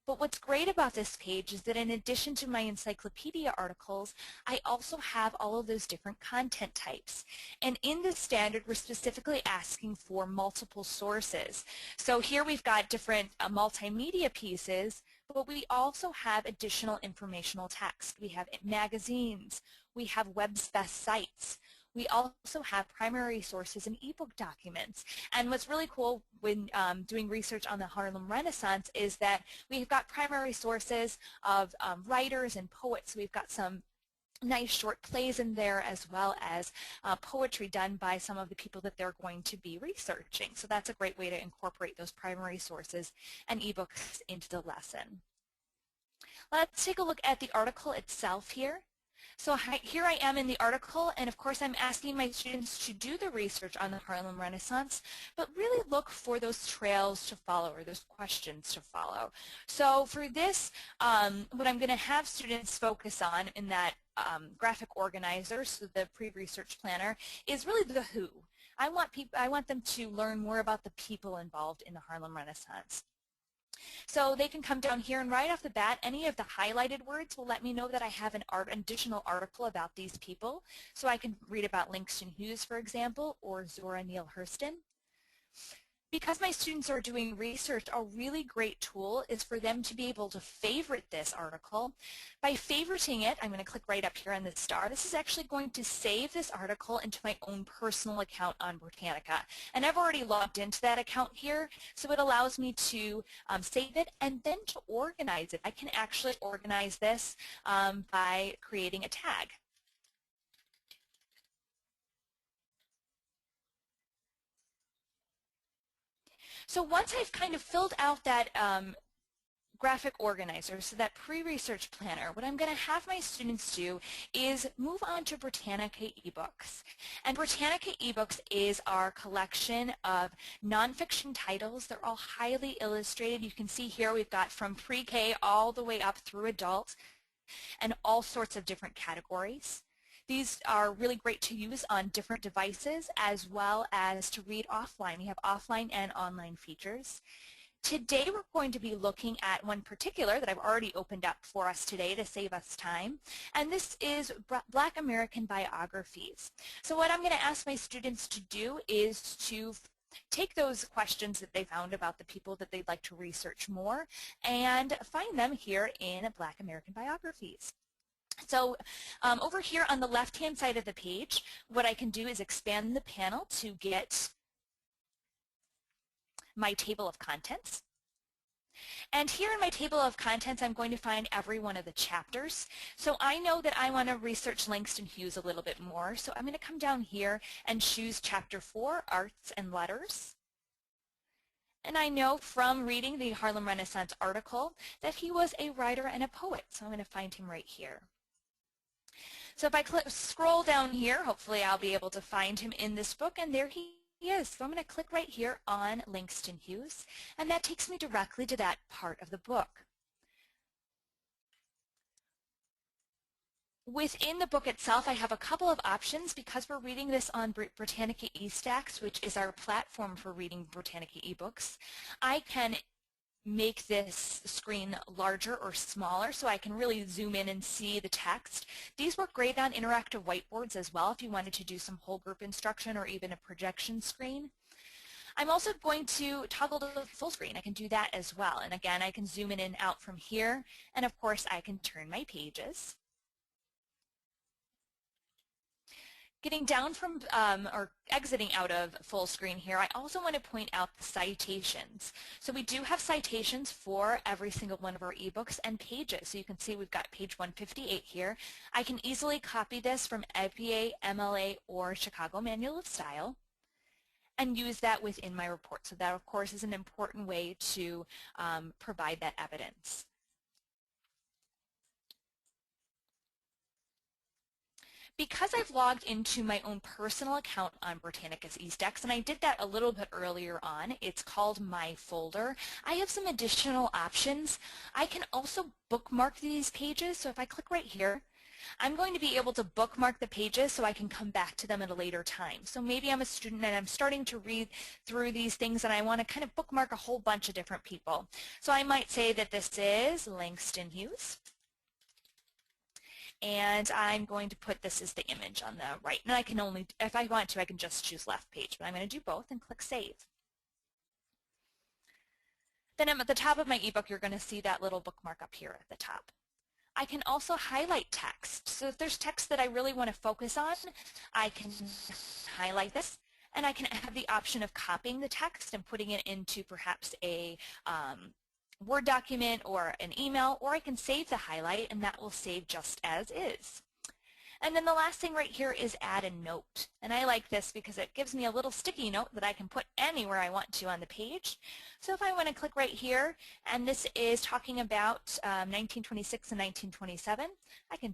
But what's great about this page is that in addition to my encyclopedia articles, I also have all of those different content types. And in this standard, we're specifically asking for multiple sources. So here we've got different multimedia pieces, but we also have additional informational text. We have magazines, we have web-based sites. We also have primary sources and ebook documents. And what's really cool when doing research on the Harlem Renaissance is that we've got primary sources of writers and poets. We've got some nice short plays in there, as well as poetry done by some of the people that they're going to be researching. So that's a great way to incorporate those primary sources and ebooks into the lesson. Let's take a look at the article itself here. So here I am in the article, and of course I'm asking my students to do the research on the Harlem Renaissance, but really look for those trails to follow, or those questions to follow. So for this, what I'm going to have students focus on in that graphic organizer, so the pre-research planner, is really the who. I want them to learn more about the people involved in the Harlem Renaissance. So they can come down here, and right off the bat, any of the highlighted words will let me know that I have an additional article about these people. So I can read about Langston Hughes, for example, or Zora Neale Hurston. Because my students are doing research, a really great tool is for them to be able to favorite this article. By favoriting it, I'm going to click right up here on the star. This is actually going to save this article into my own personal account on Britannica. And I've already logged into that account here, so it allows me to save it and then to organize it. I can actually organize this by creating a tag. So once I've kind of filled out that graphic organizer, so that pre-research planner, what I'm going to have my students do is move on to Britannica eBooks. And Britannica eBooks is our collection of nonfiction titles. They're all highly illustrated. You can see here we've got from pre-K all the way up through adult, and all sorts of different categories. These are really great to use on different devices, as well as to read offline. We have offline and online features. Today we're going to be looking at one particular that I've already opened up for us today to save us time, and this is Black American biographies. So what I'm going to ask my students to do is to take those questions that they found about the people that they'd like to research more and find them here in Black American biographies. So over here on the left-hand side of the page, what I can do is expand the panel to get my table of contents. And here in my table of contents, I'm going to find every one of the chapters. So I know that I want to research Langston Hughes a little bit more. So I'm going to come down here and choose Chapter 4, Arts and Letters. And I know from reading the Harlem Renaissance article that he was a writer and a poet. So I'm going to find him right here. So if I scroll down here, hopefully I'll be able to find him in this book, and there he is. So I'm going to click right here on Langston Hughes, and that takes me directly to that part of the book. Within the book itself, I have a couple of options because we're reading this on Britannica eStacks, which is our platform for reading Britannica ebooks. I can make this screen larger or smaller so I can really zoom in and see the text. These work great on interactive whiteboards as well if you wanted to do some whole group instruction or even a projection screen. I'm also going to toggle to full screen. I can do that as well. And again, I can zoom in and out from here. And of course, I can turn my pages. Getting down from or exiting out of full screen here, I also want to point out the citations. So we do have citations for every single one of our ebooks and pages. So you can see we've got page 158 here. I can easily copy this from APA, MLA, or Chicago Manual of Style and use that within my report. So that, of course, is an important way to provide that evidence. Because I've logged into my own personal account on Britannica's eStacks, and I did that a little bit earlier on, it's called My Folder, I have some additional options. I can also bookmark these pages, so if I click right here, I'm going to be able to bookmark the pages so I can come back to them at a later time. So maybe I'm a student and I'm starting to read through these things and I want to kind of bookmark a whole bunch of different people. So I might say that this is Langston Hughes. And I'm going to put this as the image on the right. And I can only, if I want to, I can just choose left page, but I'm going to do both and click Save. Then at the top of my ebook, you're going to see that little bookmark up here at the top. I can also highlight text. So if there's text that I really want to focus on, I can highlight this, and I can have the option of copying the text and putting it into perhaps a Word document or an email, or I can save the highlight, and that will save just as is. And then the last thing right here is add a note. And I like this because it gives me a little sticky note that I can put anywhere I want to on the page. So if I want to click right here, and this is talking about 1926 and 1927, I can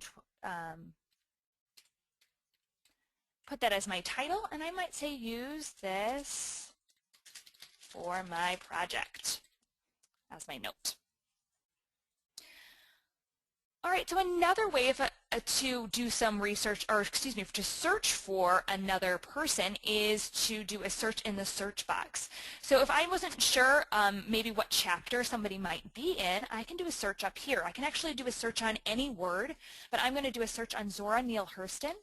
put that as my title, and I might say use this for my project as my note. All right, so another way to do some research, or excuse me, to search for another person is to do a search in the search box. So if I wasn't sure maybe what chapter somebody might be in, I can do a search up here. I can actually do a search on any word, but I'm going to do a search on Zora Neale Hurston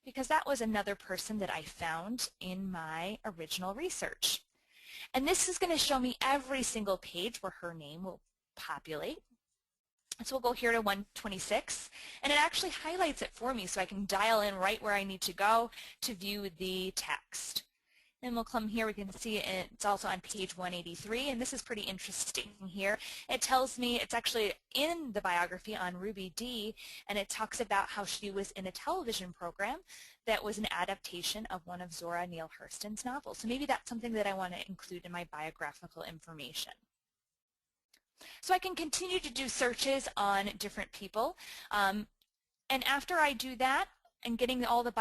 because that was another person that I found in my original research. And this is going to show me every single page where her name will populate. So we'll go here to 126, and it actually highlights it for me so I can dial in right where I need to go to view the text. Then we'll come here, we can see it's also on page 183, and this is pretty interesting here. It tells me it's actually in the biography on Ruby Dee, and it talks about how she was in a television program that was an adaptation of one of Zora Neale Hurston's novels. So maybe that's something that I want to include in my biographical information. So I can continue to do searches on different people, and after I do that and getting all the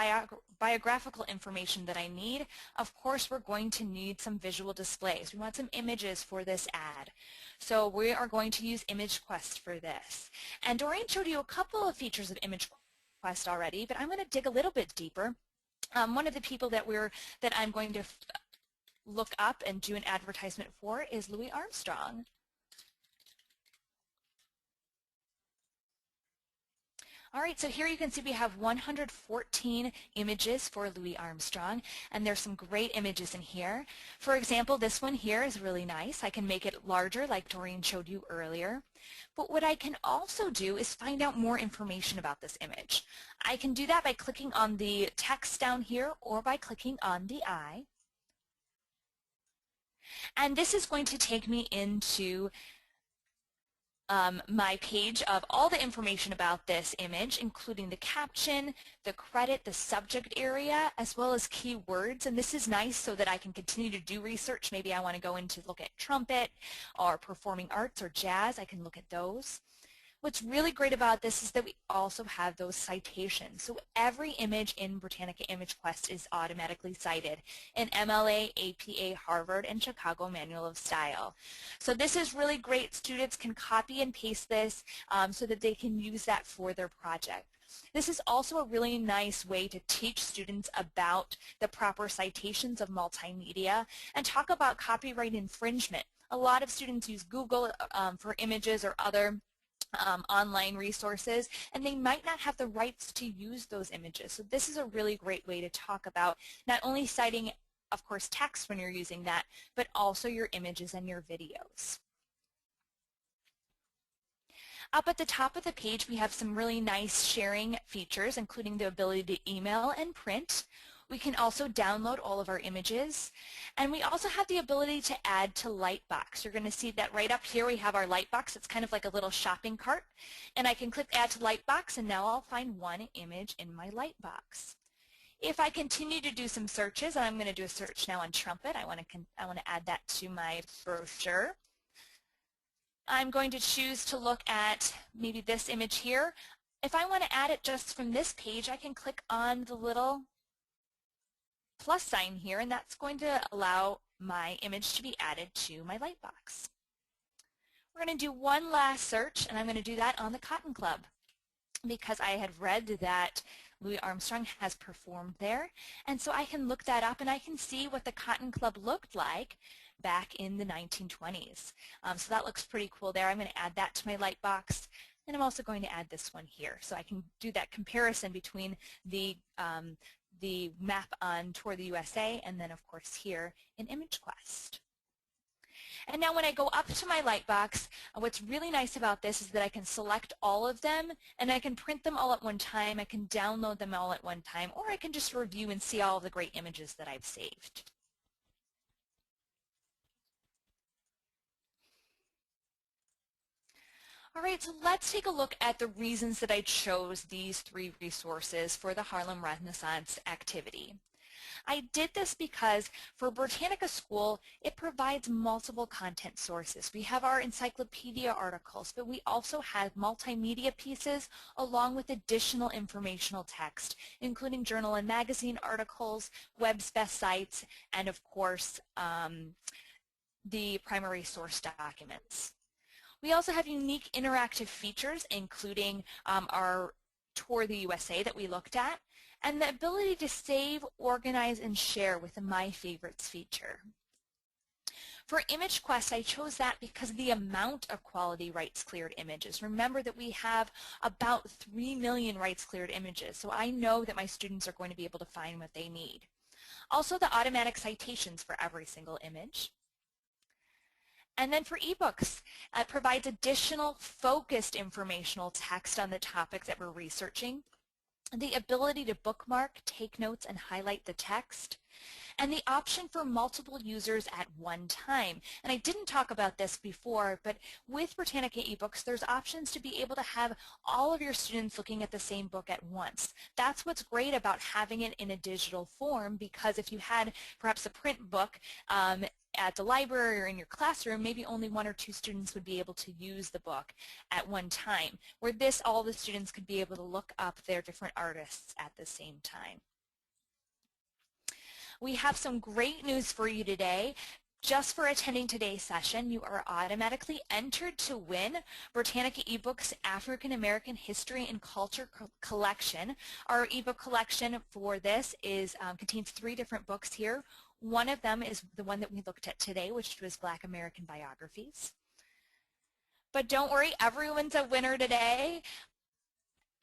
biographical information that I need, of course we're going to need some visual displays. We want some images for this ad. So we are going to use ImageQuest for this. And Doreen showed you a couple of features of ImageQuest already, but I'm going to dig a little bit deeper. One of the people that I'm going to look up and do an advertisement for is Louis Armstrong. All right, so here you can see we have 114 images for Louis Armstrong, and there's some great images in here. For example, this one here is really nice. I can make it larger like Doreen showed you earlier. But what I can also do is find out more information about this image. I can do that by clicking on the text down here or by clicking on the eye. And this is going to take me into my page of all the information about this image, including the caption, the credit, the subject area, as well as keywords. And this is nice so that I can continue to do research. Maybe I want to go in to look at trumpet or performing arts or jazz. I can look at those. What's really great about this is that we also have those citations. So every image in Britannica ImageQuest is automatically cited in MLA, APA, Harvard, and Chicago Manual of Style. So this is really great. Students can copy and paste this so that they can use that for their project. This is also a really nice way to teach students about the proper citations of multimedia and talk about copyright infringement. A lot of students use Google for images or other online resources, and they might not have the rights to use those images. So this is a really great way to talk about not only citing, of course, text when you're using that, but also your images and your videos. Up at the top of the page, we have some really nice sharing features, including the ability to email and print. We can also download all of our images, and we also have the ability to add to Lightbox. You're going to see that right up here we have our Lightbox. It's kind of like a little shopping cart, and I can click Add to Lightbox, and now I'll find one image in my Lightbox. If I continue to do some searches, and I'm going to do a search now on trumpet, I want to add that to my brochure. I'm going to choose to look at maybe this image here. If I want to add it just from this page, I can click on the little plus sign here, and that's going to allow my image to be added to my Lightbox. We're going to do one last search, and I'm going to do that on the Cotton Club. because I had read that Louis Armstrong has performed there. And so I can look that up and I can see what the Cotton Club looked like back in the 1920s. So that looks pretty cool there. I'm going to add that to my lightbox. And I'm also going to add this one here so I can do that comparison between the map on Tour the USA and then of course here in ImageQuest. And now when I go up to my lightbox, what's really nice about this is that I can select all of them and I can print them all at one time, I can download them all at one time, or I can just review and see all of the great images that I've saved. All right, so let's take a look at the reasons that I chose these 3 resources for the Harlem Renaissance activity. I did this because for Britannica School, it provides multiple content sources. We have our encyclopedia articles, but we also have multimedia pieces along with additional informational text, including journal and magazine articles, web's best sites, and of course, the primary source documents. We also have unique interactive features, including our Tour the USA that we looked at, and the ability to save, organize, and share with the My Favorites feature. For ImageQuest, I chose that because of the amount of quality rights-cleared images. Remember that we have about 3 million rights-cleared images, so I know that my students are going to be able to find what they need. Also, the automatic citations for every single image. And then for ebooks, it provides additional focused informational text on the topics that we're researching, the ability to bookmark, take notes, and highlight the text, and the option for multiple users at one time. And I didn't talk about this before, but with Britannica eBooks, there's options to be able to have all of your students looking at the same book at once. That's what's great about having it in a digital form, because if you had perhaps a print book at the library or in your classroom, maybe only 1 or 2 students would be able to use the book at one time. Where this, all the students could be able to look up their different artists at the same time. We have some great news for you today. Just for attending today's session, you are automatically entered to win Britannica eBooks African American History and Culture Collection. Our ebook collection for this contains 3 different books here. One of them is the one that we looked at today, which was Black American Biographies. But don't worry, everyone's a winner today.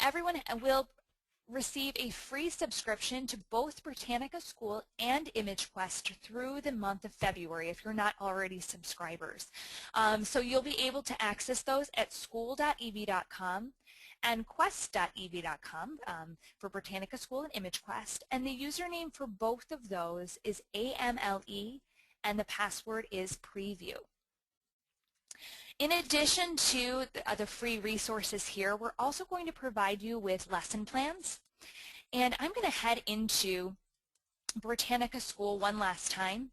Everyone will receive a free subscription to both Britannica School and ImageQuest through the month of February if you're not already subscribers. So you'll be able to access those at school.ev.com and quest.ev.com for Britannica School and ImageQuest. And the username for both of those is AMLE, and the password is preview. In addition to the free resources here, we're also going to provide you with lesson plans. And I'm going to head into Britannica School one last time.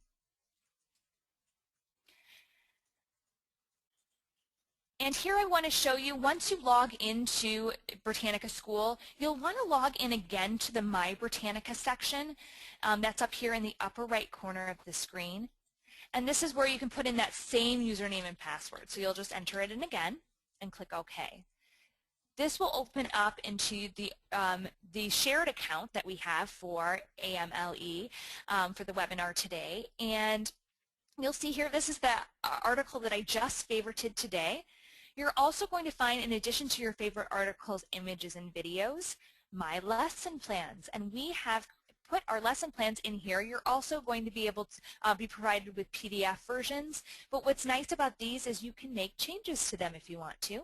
And here I want to show you, once you log into Britannica School, you'll want to log in again to the My Britannica section. That's up here in the upper right corner of the screen. And this is where you can put in that same username and password. So you'll just enter it in again and click OK. This will open up into the shared account that we have for AMLE for the webinar today. And you'll see here, this is the article that I just favorited today. You're also going to find, in addition to your favorite articles, images, and videos, my lesson plans. And we have put our lesson plans in here. You're also going to be able to be provided with PDF versions, but what's nice about these is you can make changes to them if you want to.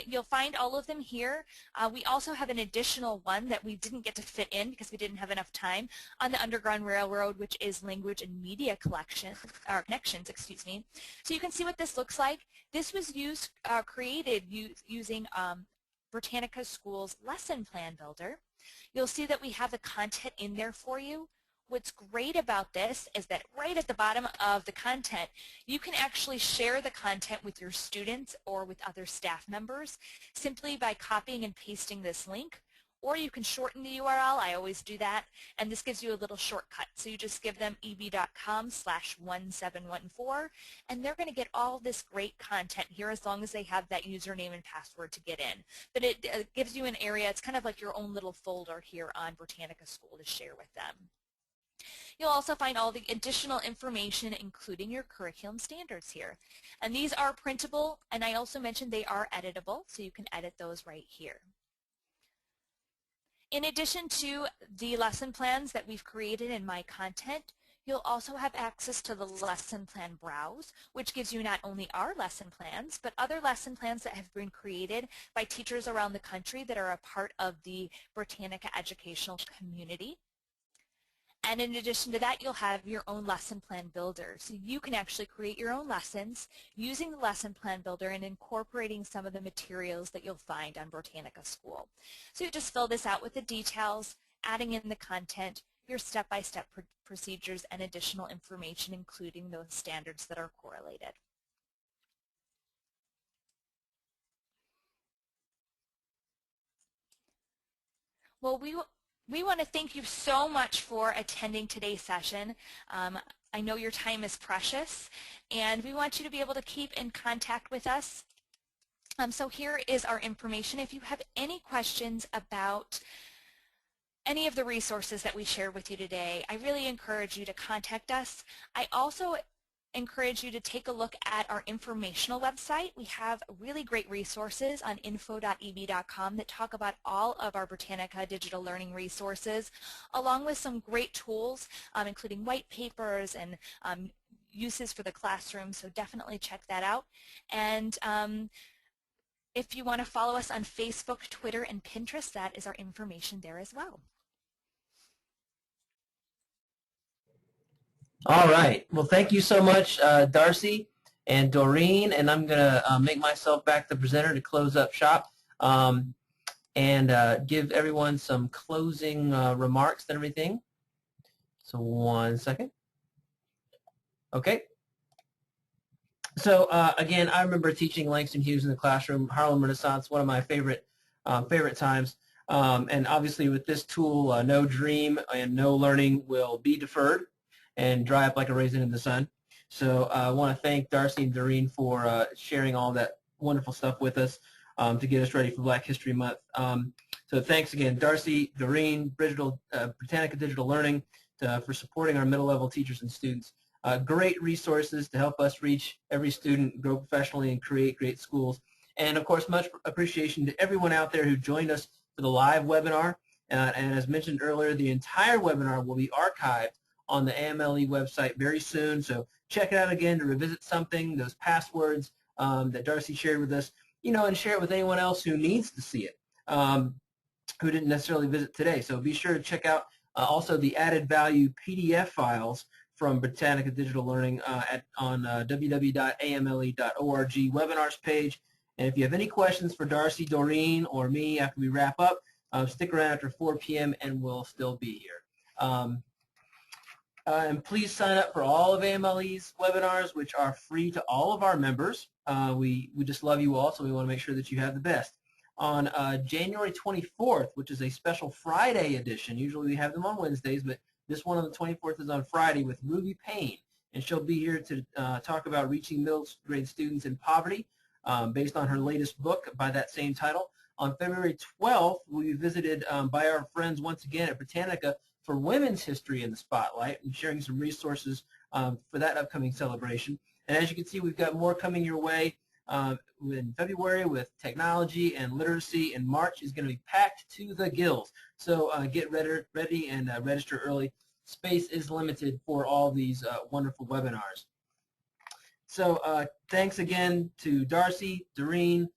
You'll find all of them here. We also have an additional one that we didn't get to fit in because we didn't have enough time on the Underground Railroad, which is language and media connections, excuse me. So you can see what this looks like. This was created using Britannica School's Lesson Plan Builder. You'll see that we have the content in there for you. What's great about this is that right at the bottom of the content, you can actually share the content with your students or with other staff members simply by copying and pasting this link, or you can shorten the URL. I always do that, and this gives you a little shortcut. So you just give them eb.com/1714, and they're going to get all this great content here as long as they have that username and password to get in. But it gives you an area, it's kind of like your own little folder here on Britannica School to share with them. You'll also find all the additional information, including your curriculum standards here. And these are printable, and I also mentioned they are editable, so you can edit those right here. In addition to the lesson plans that we've created in My Content, you'll also have access to the Lesson Plan Browse, which gives you not only our lesson plans, but other lesson plans that have been created by teachers around the country that are a part of the Britannica educational community. And in addition to that, you'll have your own lesson plan builder. So you can actually create your own lessons using the lesson plan builder and incorporating some of the materials that you'll find on Britannica School. So you just fill this out with the details, adding in the content, your step-by-step procedures, and additional information, including those standards that are correlated. Well, we want to thank you so much for attending today's session. I know your time is precious, and we want you to be able to keep in contact with us. So here is our information. If you have any questions about any of the resources that we shared with you today, I really encourage you to contact us. I also encourage you to take a look at our informational website. We have really great resources on info.eb.com that talk about all of our Britannica digital learning resources, along with some great tools, including white papers and uses for the classroom, so definitely check that out. And if you want to follow us on Facebook, Twitter, and Pinterest, that is our information there as well. All right. Well, thank you so much, Darcy and Doreen. And I'm going to make myself back the presenter to close up shop and give everyone some closing remarks and everything. So 1 second. Okay. So again, I remember teaching Langston Hughes in the classroom, Harlem Renaissance, one of my favorite times. And obviously with this tool, no dream and no learning will be deferred and dry up like a raisin in the sun. So I want to thank Darcy and Doreen for sharing all that wonderful stuff with us to get us ready for Black History Month. So thanks again, Darcy, Doreen, Britannica Digital Learning for supporting our middle level teachers and students. Great resources to help us reach every student, grow professionally, and create great schools. And of course, much appreciation to everyone out there who joined us for the live webinar. And as mentioned earlier, the entire webinar will be archived on the AMLE website very soon. So check it out again to revisit something, those passwords that Darcy shared with us, and share it with anyone else who needs to see it, who didn't necessarily visit today. So be sure to check out also the added value PDF files from Britannica Digital Learning on www.amle.org webinars page. And if you have any questions for Darcy, Doreen, or me after we wrap up, stick around after 4 p.m. and we'll still be here. And please sign up for all of AMLE's webinars, which are free to all of our members. We just love you all, so we want to make sure that you have the best. On January 24th, which is a special Friday edition, usually we have them on Wednesdays, but this one on the 24th is on Friday with Ruby Payne, and she'll be here to talk about reaching middle grade students in poverty based on her latest book by that same title. On February 12th, we'll be visited by our friends once again at Britannica for Women's History in the Spotlight and sharing some resources for that upcoming celebration. And as you can see, we've got more coming your way in February with technology and literacy, and March is going to be packed to the gills. So get ready and register early. Space is limited for all these wonderful webinars. So thanks again to Darcy, Doreen,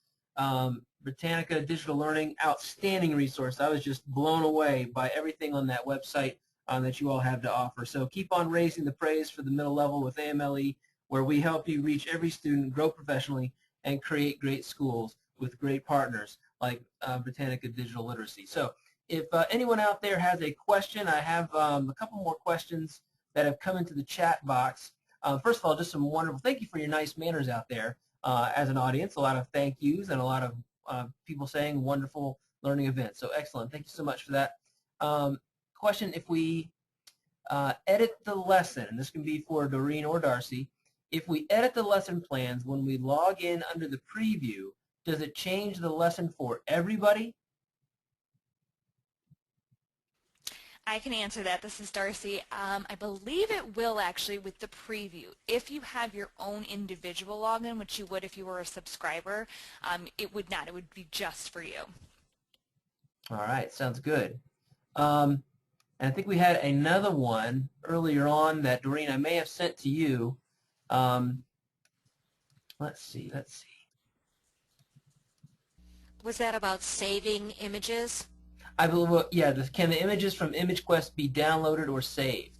Britannica Digital Learning, outstanding resource. I was just blown away by everything on that website that you all have to offer. So keep on raising the praise for the middle level with AMLE, where we help you reach every student, grow professionally, and create great schools with great partners like Britannica Digital Literacy. So if anyone out there has a question, I have a couple more questions that have come into the chat box. First of all, just some wonderful, thank you for your nice manners out there as an audience, a lot of thank yous and a lot of people saying wonderful learning event. So excellent. Thank you so much for that. Question, if we edit the lesson, and this can be for Doreen or Darcy, if we edit the lesson plans when we log in under the preview, does it change the lesson for everybody? I can answer that. This is Darcy. I believe it will actually with the preview. If you have your own individual login, which you would if you were a subscriber, it would not. It would be just for you. All right, sounds good. And I think we had another one earlier on that, Doreen, I may have sent to you. Let's see. Was that about saving images? I believe, yeah, can the images from ImageQuest be downloaded or saved?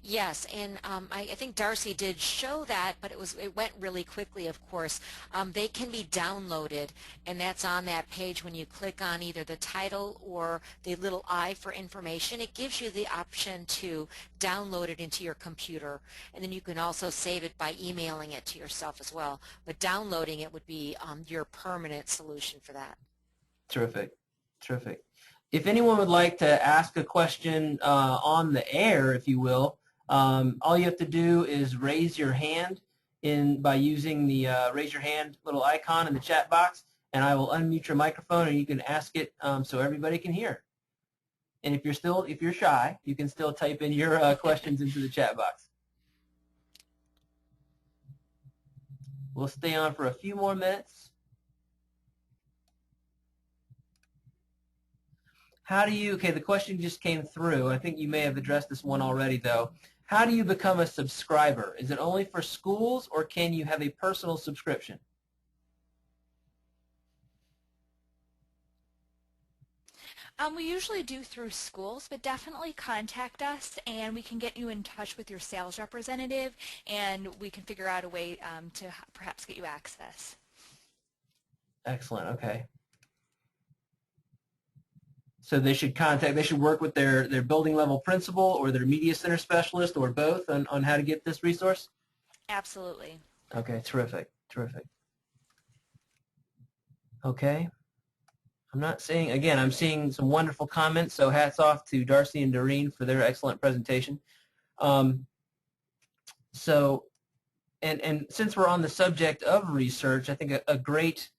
Yes, and I think Darcy did show that, but it went really quickly, of course. They can be downloaded, and that's on that page when you click on either the title or the little I for information. It gives you the option to download it into your computer, and then you can also save it by emailing it to yourself as well. But downloading it would be your permanent solution for that. Terrific, terrific. If anyone would like to ask a question on the air, if you will, all you have to do is raise your hand by using the raise your hand little icon in the chat box, and I will unmute your microphone and you can ask it so everybody can hear. And if you're shy, you can still type in your questions into the chat box. We'll stay on for a few more minutes. How do you, okay, the question just came through. I think you may have addressed this one already, though. How do you become a subscriber? Is it only for schools, or can you have a personal subscription? We usually do through schools, but definitely contact us and we can get you in touch with your sales representative and we can figure out a way to perhaps get you access. Excellent, okay. So they should work with their building level principal or their media center specialist or both on how to get this resource? Absolutely. Okay, terrific, terrific. Okay. I'm seeing some wonderful comments, so hats off to Darcy and Doreen for their excellent presentation. So, and since we're on the subject of research, I think a great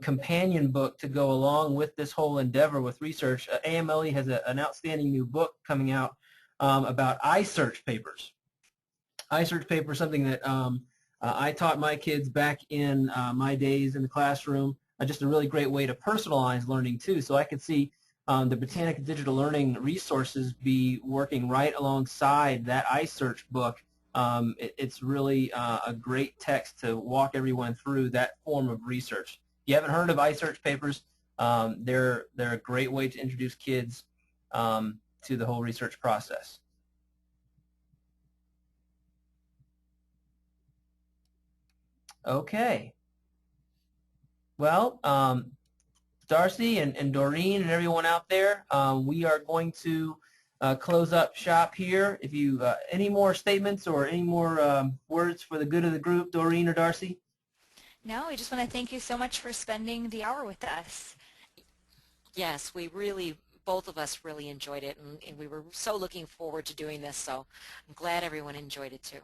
companion book to go along with this whole endeavor with research, AMLE has an outstanding new book coming out about iSearch papers. iSearch papers, something that I taught my kids back in my days in the classroom. Just a really great way to personalize learning too. So I could see the Britannica Digital Learning resources be working right alongside that iSearch book. It's really a great text to walk everyone through that form of research. If you haven't heard of iSearch papers, they're a great way to introduce kids to the whole research process. Okay. Well, Darcy and Doreen and everyone out there, we are going to close up shop here. If you any more statements or any more words for the good of the group, Doreen or Darcy? No, I just want to thank you so much for spending the hour with us. Yes, both of us really enjoyed it, and we were so looking forward to doing this, so I'm glad everyone enjoyed it too.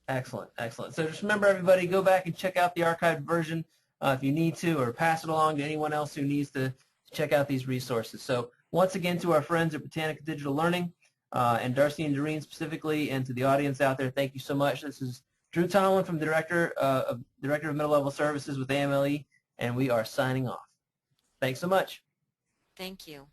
Excellent, excellent. So just remember, everybody, go back and check out the archived version if you need to, or pass it along to anyone else who needs to check out these resources. So once again, to our friends at Britannica Digital Learning, and Darcy and Doreen specifically, and to the audience out there, thank you so much. This is Drew Tomlin from Director of Middle Level Services with AMLE, and we are signing off. Thanks so much. Thank you.